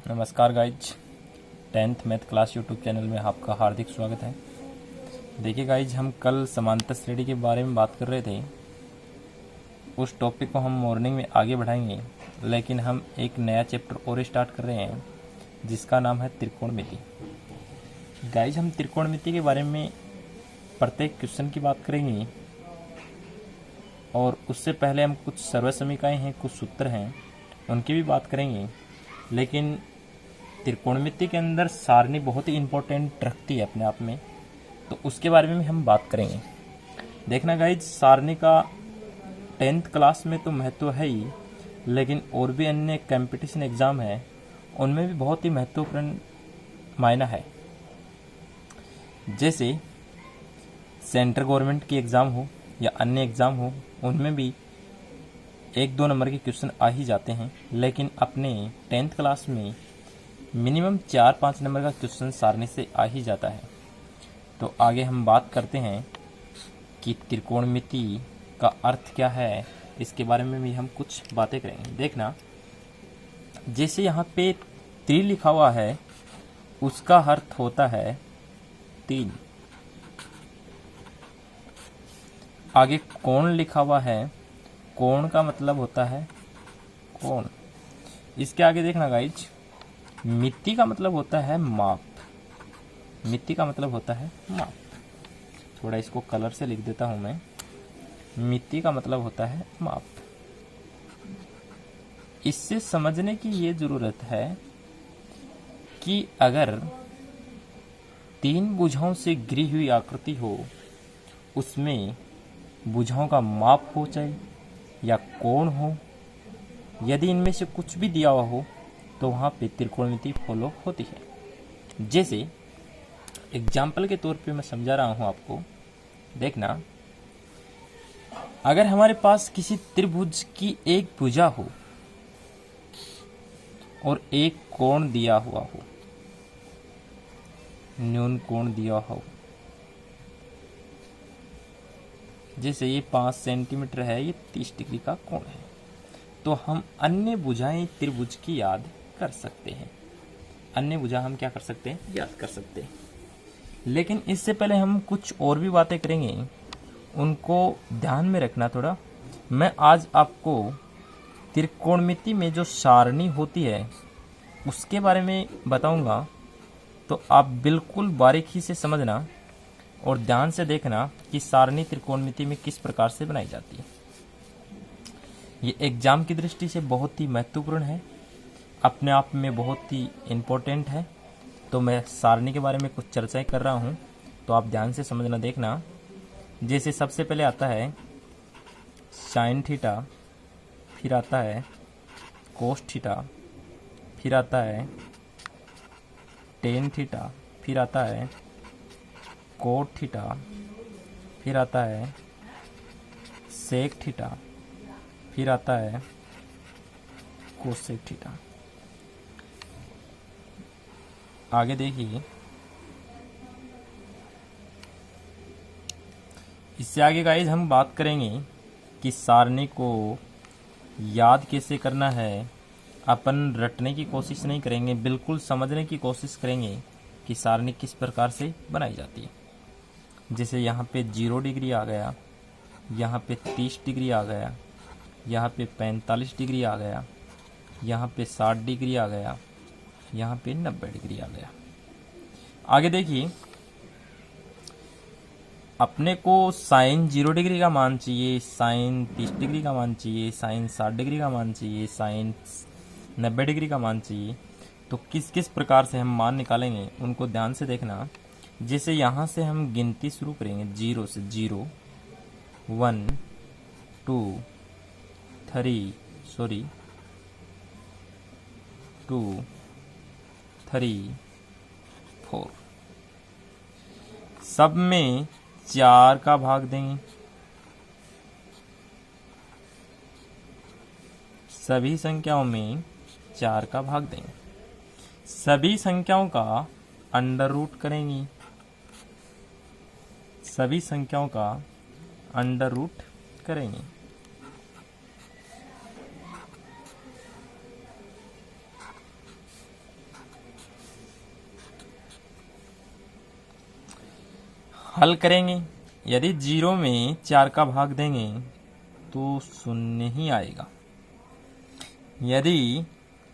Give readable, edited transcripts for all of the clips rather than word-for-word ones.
नमस्कार guys, 10th math class YouTube channel में आपका हार्दिक स्वागत है। देखिए गाइज, हम कल समांतर श्रेणी के बारे में बात कर रहे थे। उस टॉपिक को हम मॉर्निंग में आगे बढ़ाएंगे, लेकिन हम एक नया चैप्टर और स्टार्ट कर रहे हैं जिसका नाम है त्रिकोणमिति। गाइज, हम त्रिकोणमिति के बारे में प्रत्येक क्वेश्चन की बात करेंगे और उससे पहले हम कुछ सर्वसमीकाएँ हैं, कुछ सूत्र हैं, उनकी भी बात करेंगे। लेकिन त्रिकोणमिति के अंदर सारणी बहुत ही इम्पोर्टेंट रखती है अपने आप में, तो उसके बारे में हम बात करेंगे। देखना गाइज, सारणी का 10th क्लास में तो महत्व है ही, लेकिन और भी अन्य कंपटीशन एग्ज़ाम है उनमें भी बहुत ही महत्वपूर्ण मायना है। जैसे सेंट्रल गवर्नमेंट की एग्ज़ाम हो या अन्य एग्ज़ाम हो, उनमें भी 1-2 नंबर के क्वेश्चन आ ही जाते हैं। लेकिन अपने 10th क्लास में मिनिमम 4-5 नंबर का क्वेश्चन सारणी से आ ही जाता है। तो आगे हम बात करते हैं कि त्रिकोणमिति का अर्थ क्या है, इसके बारे में भी हम कुछ बातें करेंगे। देखना, जैसे यहाँ पे 3 लिखा हुआ है, उसका अर्थ होता है 3। आगे कोण लिखा हुआ है, कोण का मतलब होता है कोण। इसके आगे देखना गाइज, मिति का मतलब होता है माप। मिति का मतलब होता है माप। थोड़ा इसको कलर से लिख देता हूं मैं। मिति का मतलब होता है माप। इससे समझने की ये जरूरत है कि अगर 3 भुजाओं से घिरी हुई आकृति हो, उसमें भुजाओं का माप हो चाहे या कोण हो, यदि इनमें से कुछ भी दिया हुआ हो तो वहाँ पे त्रिकोणमिति फॉलो होती है। जैसे एग्जाम्पल के तौर पे मैं समझा रहा हूँ आपको। देखना, अगर हमारे पास किसी त्रिभुज की एक भुजा हो और एक कोण दिया हुआ हो, न्यून कोण दिया हो, जैसे ये 5 सेंटीमीटर है, ये 30 डिग्री का कोण है, तो हम अन्य भुजाएं त्रिभुज की याद कर सकते हैं। अन्य भुजा हम क्या कर सकते हैं? याद कर सकते हैं। लेकिन इससे पहले हम कुछ और भी बातें करेंगे, उनको ध्यान में रखना थोड़ा। मैं आज आपको त्रिकोणमिति में जो सारणी होती है उसके बारे में बताऊंगा, तो आप बिल्कुल बारीकी से समझना और ध्यान से देखना कि सारणी त्रिकोणमिति में किस प्रकार से बनाई जाती है। ये एग्जाम की दृष्टि से बहुत ही महत्वपूर्ण है, अपने आप में बहुत ही इम्पोर्टेंट है। तो मैं सारणी के बारे में कुछ चर्चाएं कर रहा हूँ, तो आप ध्यान से समझना। देखना, जैसे सबसे पहले आता है साइन थीटा, फिर आता है कोस थीटा, फिर आता है टेन थीटा, फिर आता है कोट थीटा, फिर आता है सेक थीटा, फिर आता है कोसेक थीटा। आगे देखिए, इससे आगे गाइस हम बात करेंगे कि सारणी को याद कैसे करना है। अपन रटने की कोशिश नहीं करेंगे, बिल्कुल समझने की कोशिश करेंगे कि सारणी किस प्रकार से बनाई जाती है। जैसे यहाँ पे 0 डिग्री आ गया, यहाँ पे 30 डिग्री आ गया, यहाँ पे 45 डिग्री आ गया, यहाँ पे 60 डिग्री आ गया, यहाँ पे 90 डिग्री आ गया। आगे देखिए, अपने को साइन 0 डिग्री का मान चाहिए, साइन 30 डिग्री का मान चाहिए, साइन 60 डिग्री का मान चाहिए, साइन 90 डिग्री का मान चाहिए। तो किस किस प्रकार से हम मान निकालेंगे, उनको ध्यान से देखना। जैसे यहाँ से हम गिनती शुरू करेंगे 0 से, 0 1 2 3 2 3 4, सब में 4 का भाग देंगे। सभी संख्याओं में 4 का भाग देंगे। सभी संख्याओं का अंडर रूट करेंगे। सभी संख्याओं का अंडर रूट करेंगे। हल करेंगे। यदि 0 में 4 का भाग देंगे तो 0 ही आएगा। यदि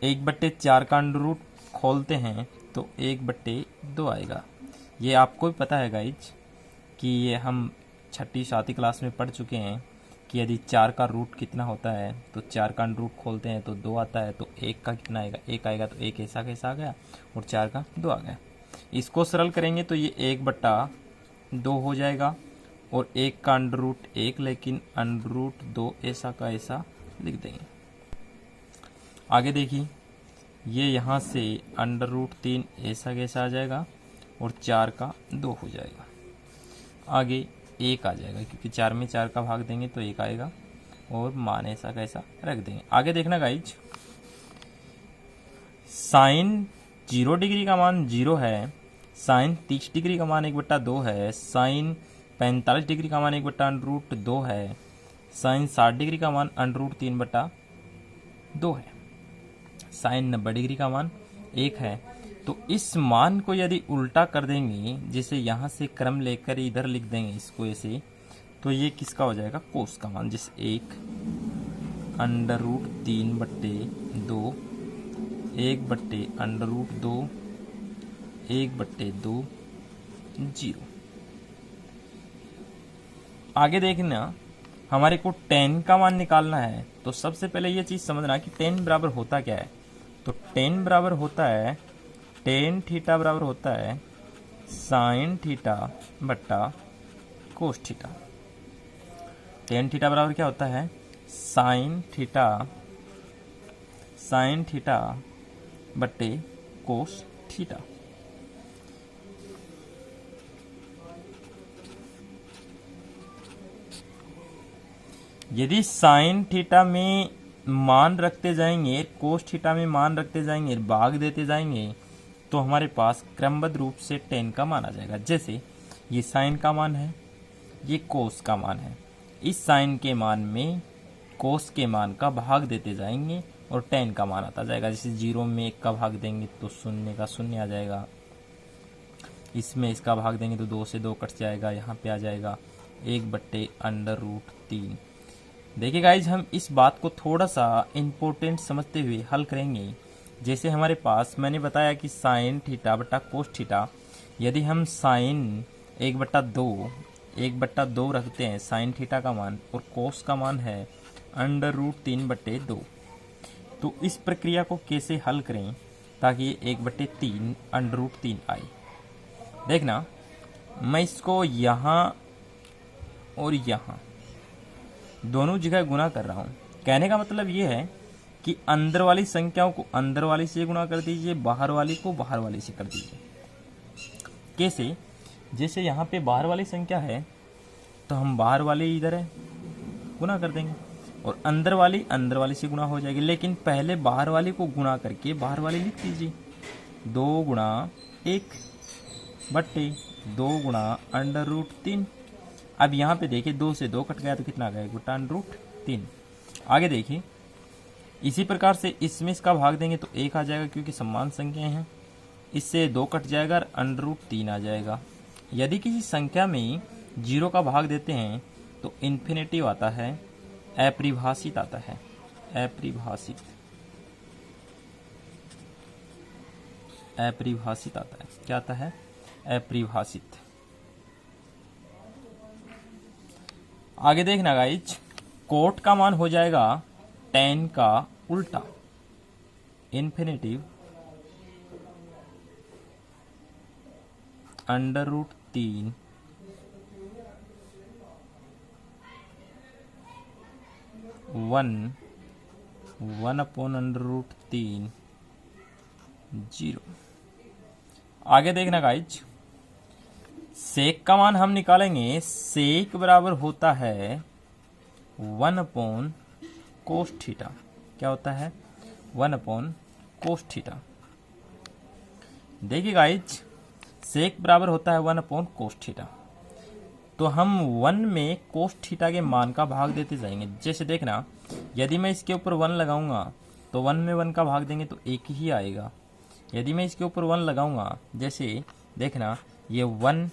1/4 का अंडर रूट खोलते हैं तो 1/2 आएगा। ये आपको भी पता है गाइज कि ये हम 6ठी 7वीं क्लास में पढ़ चुके हैं कि यदि 4 का रूट कितना होता है तो 4 का अंडर रूट खोलते हैं तो 2 आता है, तो 1 का कितना आएगा, 1 आएगा, तो 1 ऐसा कैसा आ गया और 4 का 2 आ गया। इसको सरल करेंगे तो ये 1/2 हो जाएगा और 1 का अंडर रूट 1, लेकिन अंडर रूट 2 ऐसा का ऐसा लिख देंगे। आगे देखिए, ये यहाँ से अंडर रूट 3 ऐसा कैसा आ जाएगा और 4 का 2 हो जाएगा। आगे 1 आ जाएगा क्योंकि 4 में 4 का भाग देंगे तो 1 आएगा और मान ऐसा कैसा रख देंगे। आगे देखना गाइज, साइन 0 डिग्री का मान 0 है, साइन 30 डिग्री का मान 1/2 है, साइन 45 डिग्री का मान 1/√2 है, साइन 60 डिग्री का मान √3/2 है, साइन 90 डिग्री का मान 1 है। तो इस मान को यदि उल्टा कर देंगे, जैसे यहाँ से क्रम लेकर इधर लिख देंगे इसको ऐसे, तो ये किसका हो जाएगा, कोस का मान, जैसे 1 √3/2, 1/√2, 1/2, 0। आगे देखना, हमारे को tan का मान निकालना है। तो सबसे पहले ये चीज़ समझना कि tan बराबर होता क्या है। तो tan बराबर होता है, tan थीटा बराबर होता है साइन थीटा बट्टा कोस थीटा। tan थीटा बराबर क्या होता है, साइन थीटा बट्टे कोस थीटा। यदि साइन थीटा में मान रखते जाएंगे, कोस थीटा में मान रखते जाएंगे, भाग देते जाएंगे, तो हमारे पास क्रमबद्ध रूप से tan का मान आ जाएगा। जैसे ये साइन का मान है, ये कोस का मान है, इस साइन के मान में कोस के मान का भाग देते जाएंगे और tan का मान आता जाएगा। जैसे 0 में 1 का भाग देंगे तो 0 का 0 आ जाएगा, इसमें इसका भाग देंगे तो 2 से 2 कट जाएगा, यहाँ पे आ जाएगा 1/√3। देखिए गाइज, हम इस बात को थोड़ा सा इम्पोर्टेंट समझते हुए हल करेंगे। जैसे हमारे पास मैंने बताया कि साइन थीटा बटा कोस थीटा, यदि हम साइन 1/2 रखते हैं साइन थीटा का मान और कोस का मान है √3/2, तो इस प्रक्रिया को कैसे हल करें ताकि 1/3 √3 आए। देखना, मैं इसको यहाँ और यहाँ दोनों जगह गुना कर रहा हूँ। कहने का मतलब ये है कि अंदर वाली संख्याओं को अंदर वाली से गुना कर दीजिए, बाहर वाली को बाहर वाली से कर दीजिए। कैसे, जैसे यहाँ पे बाहर वाली संख्या है तो हम बाहर वाली इधर है गुना कर देंगे और अंदर वाली से गुना हो जाएगी। लेकिन पहले बाहर वाली को गुना करके बाहर वाली लिख दीजिए, 2 गुणा 1/2 गुणा √3। अब यहाँ पे देखिए 2 से 2 कट गया तो कितना आ गया, √3। आगे देखिए, इसी प्रकार से इसमें इसका भाग देंगे तो 1 आ जाएगा क्योंकि समान संख्याएं हैं, इससे 2 कट जाएगा और √3 आ जाएगा। यदि किसी संख्या में 0 का भाग देते हैं तो इन्फिनेटिव आता है, अपरिभाषित आता है, अपरिभाषित आता है। क्या आता है, अपरिभाषित। आगे देखना गाइज, कोट का मान हो जाएगा tan का उल्टा, इन्फिनेटिव √3 1/√3 0। आगे देखना गाइज, सेक का मान हम निकालेंगे, सेक बराबर होता है 1/cos थीटा। क्या होता है, 1/cos थीटा। देखिए गाइज, सेक बराबर होता है 1/cos थीटा। तो हम 1 में cos थीटा के मान का भाग देते जाएंगे। जैसे देखना, यदि मैं इसके ऊपर 1 लगाऊंगा तो 1 में 1 का भाग देंगे तो 1 ही आएगा। यदि मैं इसके ऊपर 1 लगाऊंगा, जैसे देखना ये 1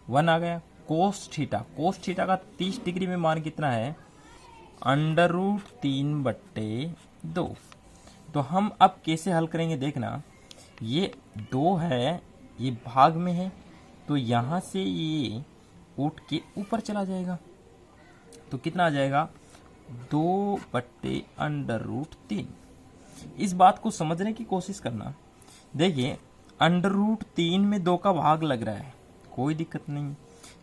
1 आ गया। कोस थीटा का 30 डिग्री में मान कितना है, √3/2। तो हम अब कैसे हल करेंगे देखना, ये 2 है, ये भाग में है, तो यहाँ से ये उठ के ऊपर चला जाएगा, तो कितना आ जाएगा, 2/√3। इस बात को समझने की कोशिश करना। देखिए √3 में 2 का भाग लग रहा है, कोई दिक्कत नहीं,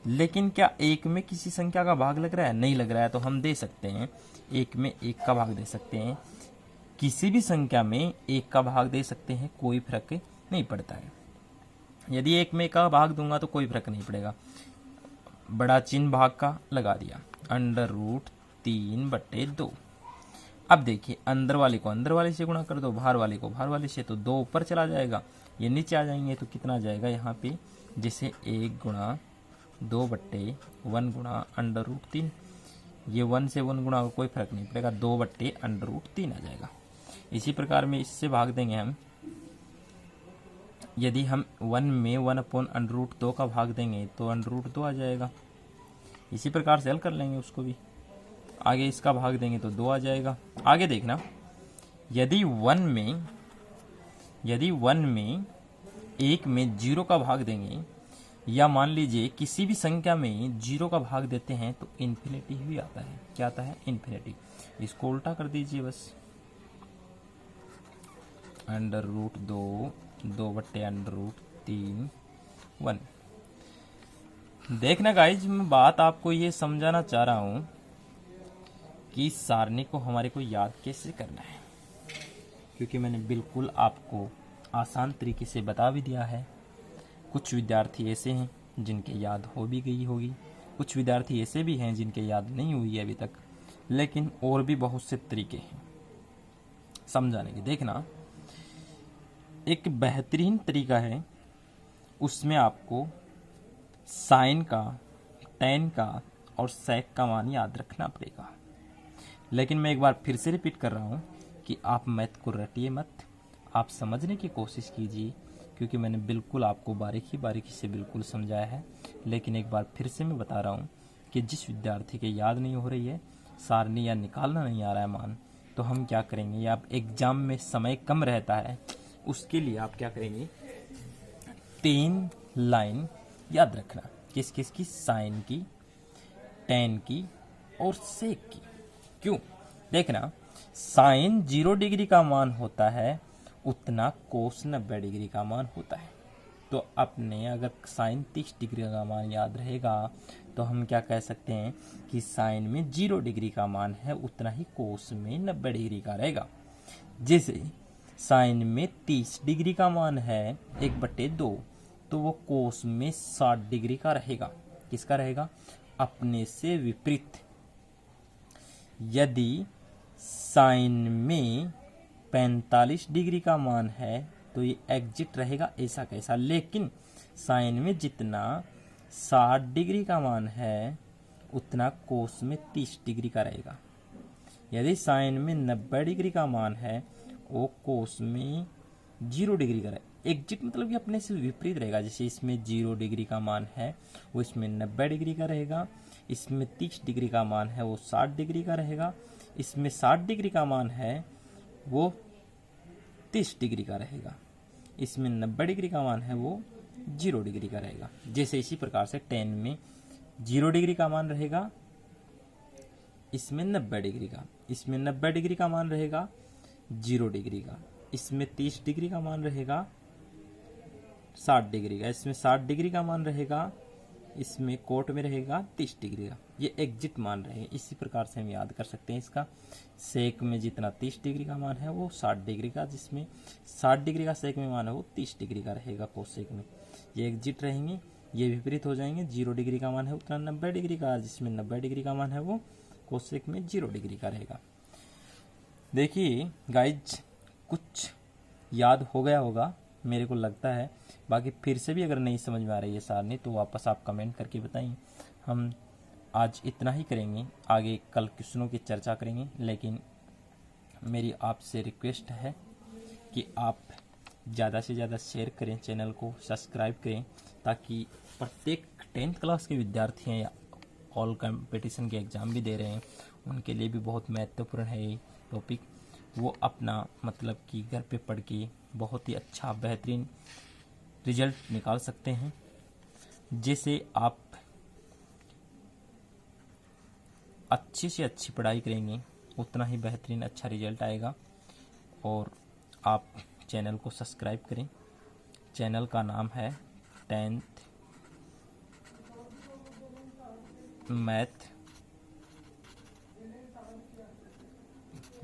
लेकिन क्या 1 में किसी संख्या का भाग लग रहा है, नहीं लग रहा है, तो हम दे सकते हैं 1 में 1 का भाग दे सकते हैं, किसी भी संख्या में 1 का भाग दे सकते हैं, कोई फर्क नहीं पड़ता है। यदि 1 में 1 का भाग दूंगा तो कोई फर्क नहीं पड़ेगा, बड़ा चिन्ह भाग का लगा दिया, √3/2। अब देखिए अंदर वाले को अंदर वाले से गुणा कर दो, बाहर वाले को बाहर वाले से, तो 2 ऊपर चला जाएगा, ये नीचे आ जाएंगे, तो कितना आ जाएगा यहाँ पे, जैसे 1 गुणा 2/1 गुणा √3, ये 1 से 1 गुणा कोई फर्क नहीं पड़ेगा, 2/√3 आ जाएगा। इसी प्रकार में इससे भाग देंगे हम, यदि हम 1 में 1/√2 का भाग देंगे तो √2 आ जाएगा। इसी प्रकार से हल कर लेंगे उसको भी, आगे इसका भाग देंगे तो 2 आ जाएगा। आगे देखना, यदि 1 में 1 में 0 का भाग देंगे, या मान लीजिए किसी भी संख्या में 0 का भाग देते हैं तो इन्फिनिटी ही आता है। क्या आता है, इन्फिनिटी। इसको उल्टा कर दीजिए बस, √2 2/√3 1। देखना गाइज, मैं बात आपको ये समझाना चाह रहा हूं कि सारणी को हमारे को याद कैसे करना है, क्योंकि मैंने बिल्कुल आपको आसान तरीके से बता भी दिया है। कुछ विद्यार्थी ऐसे हैं जिनके याद हो भी गई होगी, कुछ विद्यार्थी ऐसे भी हैं जिनके याद नहीं हुई है अभी तक, लेकिन और भी बहुत से तरीके हैं समझाने के। देखना, एक बेहतरीन तरीका है, उसमें आपको साइन का, टेन का और सेक का मान याद रखना पड़ेगा। लेकिन मैं एक बार फिर से रिपीट कर रहा हूँ कि आप मैथ को रटिए मत, आप समझने की कोशिश कीजिए, क्योंकि मैंने बिल्कुल आपको बारीकी से बिल्कुल समझाया है। लेकिन एक बार फिर से मैं बता रहा हूँ कि जिस विद्यार्थी के याद नहीं हो रही है सारणी या निकालना नहीं आ रहा है मान, तो हम क्या करेंगे, या आप एग्जाम में समय कम रहता है, उसके लिए आप क्या करेंगे, 3 लाइन याद रखना, किस किस की, साइन की, टेन की और सेक की। क्यों, देखना, साइन 0 डिग्री का मान होता है, उतना कोस 90 डिग्री का मान होता है। तो अपने अगर साइन 30 डिग्री का मान याद रहेगा तो हम क्या कह सकते हैं कि साइन में 0 डिग्री का मान है, उतना ही कोस में 90 डिग्री का रहेगा। जैसे साइन में 30 डिग्री का मान है 1/2, तो वो कोस में 60 डिग्री का रहेगा। किसका रहेगा, अपने से विपरीत। यदि साइन में 45 डिग्री का मान है तो ये एग्जिट रहेगा ऐसा कैसा, लेकिन साइन में जितना 60 डिग्री का मान है उतना कोस में 30 डिग्री का रहेगा। यदि साइन में 90 डिग्री का मान है वो कोस में 0 डिग्री का रहेगा। एग्जिट मतलब कि अपने से विपरीत रहेगा। जैसे इसमें 0 डिग्री का मान है वो इसमें 90 डिग्री का रहेगा, इसमें 30 डिग्री का मान है वो 60 डिग्री का रहेगा, इसमें 60 डिग्री का मान है वो 30 डिग्री का रहेगा, इसमें 90 डिग्री का मान है वो 0 डिग्री का रहेगा। जैसे इसी प्रकार से 10 में 0 डिग्री का मान रहेगा, इसमें 90 डिग्री का, इसमें 90 डिग्री का मान रहेगा 0 डिग्री का, इसमें 30 डिग्री का मान रहेगा 60 डिग्री का, इसमें 60 डिग्री का मान रहेगा, इसमें कोट में रहेगा 30 डिग्री का। ये एग्जिट मान रहे हैं। इसी प्रकार से हम याद कर सकते हैं इसका। सेक में जितना 30 डिग्री का मान है वो 60 डिग्री का, जिसमें 60 डिग्री का सेक में मान है वो 30 डिग्री का रहेगा कोसेक में। ये एग्जिट रहेंगे, ये विपरीत हो जाएंगे। 0 डिग्री का मान है उतना 90 डिग्री का, जिसमें 90 डिग्री का मान है वो कोसेक में 0 डिग्री का रहेगा। देखिए गाइज, कुछ याद हो गया होगा मेरे को लगता है, बाकी फिर से भी अगर नहीं समझ में आ रही है सारणी तो वापस आप कमेंट करके बताइए। हम आज इतना ही करेंगे, आगे कल क्वेश्चनों की चर्चा करेंगे। लेकिन मेरी आपसे रिक्वेस्ट है कि आप ज़्यादा से ज़्यादा शेयर करें, चैनल को सब्सक्राइब करें, ताकि प्रत्येक 10th क्लास के विद्यार्थी हैं या ऑल कंपटीशन के एग्ज़ाम भी दे रहे हैं, उनके लिए भी बहुत महत्वपूर्ण है ये टॉपिक। वो अपना मतलब कि घर पे पढ़ के बहुत ही अच्छा बेहतरीन रिजल्ट निकाल सकते हैं। जैसे आप अच्छी से अच्छी पढ़ाई करेंगे उतना ही बेहतरीन अच्छा रिजल्ट आएगा। और आप चैनल को सब्सक्राइब करें। चैनल का नाम है 10th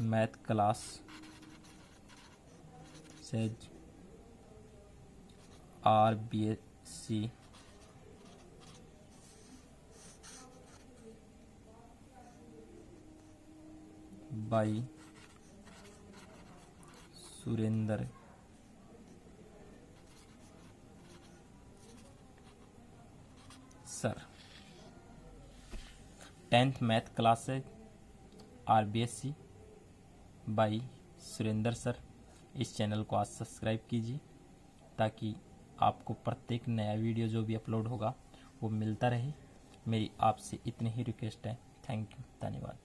math class says RBSC by Surendra sir. 10th math class है RBSC बाई सुरेंद्र सर। इस चैनल को आज सब्सक्राइब कीजिए ताकि आपको प्रत्येक नया वीडियो जो भी अपलोड होगा वो मिलता रहे। मेरी आपसे इतनी ही रिक्वेस्ट है। थैंक यू, धन्यवाद।